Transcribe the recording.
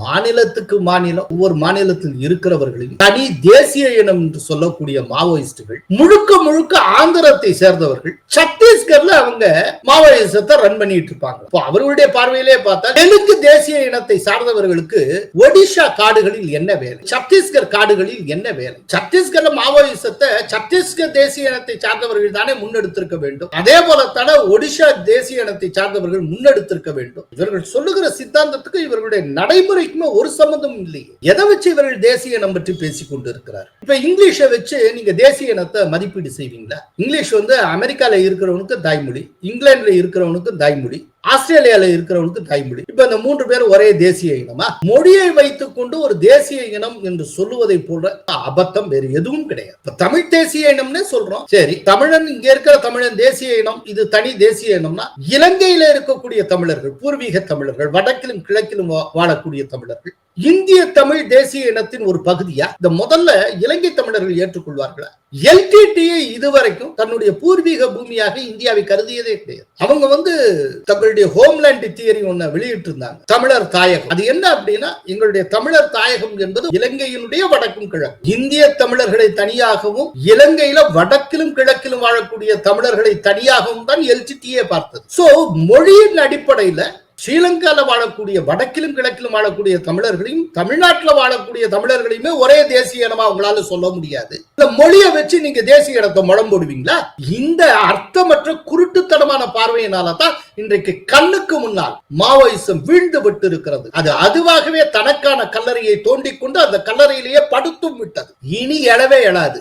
மாநிலத்துக்கு மாநிலம் ஒவ்வொரு மாநிலத்தில் இருக்கிறவர்களையும் தனி தேசிய இனம் என்று சொல்லக்கூடிய மாவோயிஸ்டுகள் முழுக்க முழுக்க ஆந்திரத்தை சேர்ந்தவர்கள் சத்தீஸ்கர்ல அவங்க மாவோயிசத்தை ரன் பண்ணிட்டு இருப்பாங்க. அவர்களுடைய பார்வையிலே பார்த்தா தெலுங்கு தேசிய இனத்தை சார்ந்தவர்களுக்கு ஒடிஷா காடுகளில் என்ன வேலை, சத்தீஸ்கர் காடுகளில் என்ன வேலை? சத்தீஸ்கர்ல மாவோயிசத்தை சத்தீஸ்கர் தேசிய இனத்தை சார்ந்தவர்கள் தானே முன்னெடுத்திருக்க வேண்டும். அதே போலத்தான ஒடிஷா தேசிய இனத்தை சார்ந்தவர்கள் முன்னெடுத்திருக்க வேண்டும். இவர்கள் சொல்லுகிற சித்தாந்தத்துக்கு இவர்களுடைய நடைமுறை ஒரு சம்பந்தம் இல்லையே. எதை வச்சு இவர்கள் தேசிய இனம் பற்றி பேசிக் கொண்டு இருக்கிறார்? இப்ப இங்கிலீஷை வச்சு நீங்க தேசிய இனத்தை மதிப்பீடு செய்வீங்களா? இங்கிலீஷ் அமெரிக்கால இருக்கிறவனுக்கு தாய்மொழி, இங்கிலாந்துல இருக்கிறவனுக்கு தாய்மொழி, ஆஸ்திரேலியால இருக்கிறவனுக்கு தாய்மொழி. இப்ப இந்த 3 பேர் ஒரே தேசிய இனமா? மொழியை வைத்துக் கொண்டு ஒரு தேசிய இனம் என்று சொல்லுவதை போல அபத்தம் வேறு எதுவும் கிடையாது. தமிழ் தேசிய இனம்னு சொல்றோம். சரி, தமிழன் இங்க இருக்கிற தமிழன் தேசிய இனம், இது தனி தேசிய இனம்னா இலங்கையில இருக்கக்கூடிய தமிழர்கள், பூர்வீக தமிழர்கள், வடக்கிலும் கிழக்கிலும் வாழக்கூடிய தமிழர்கள் இந்திய தமிழ் தேசிய இனத்தின் ஒரு பகுதியா? இந்த முதல்ல இலங்கை தமிழர்கள் ஏற்றுக்கொள்வார்களா? எல்டிடியை இதுவரைக்கும் தன்னுடைய பூர்வீக பூமியாக இந்தியாவை கருதியதே கிடையாது. அவங்க தங்களுடைய ஹோம்லேண்ட் தியரி ஒண்ணு வெளியிட்டு இருந்தாங்க, தமிழர் தாயகம். அது என்ன அப்படின்னா, எங்களுடைய தமிழர் தாயகம் என்பது இலங்கையினுடைய வடக்கும் கிழக்கு. இந்திய தமிழர்களை தனியாகவும் இலங்கையில வடக்கிலும் கிழக்கிலும் வாழக்கூடிய தமிழர்களை தனியாகவும் தான் எல்டிடியை பார்த்தது. சோ மொழியின் அடிப்படையில ஸ்ரீலங்கால வாழக்கூடிய வடக்கிலும் கிழக்கிலும் வாழக்கூடிய தமிழர்களையும் தமிழ்நாட்டில் வாழக்கூடிய தமிழர்களையுமே ஒரே தேசிய இனமா அவங்களால சொல்ல முடியாது. இந்த மொழியை வச்சு நீங்க தேசிய இனத்தை முழம் போடுவீங்களா? இந்த அர்த்தமற்ற குருட்டுத்தனமான பார்வையினால தான் இன்றைக்கு கண்ணுக்கு முன்னால் மாவோயிசம் வீழ்ந்து விட்டு இருக்கிறது. அது அதுவாகவே தனக்கான கல்லறையை தோண்டிக் கொண்டு அந்த கல்லறையிலேயே படுத்தும் விட்டது. இனி எழவே எழாது.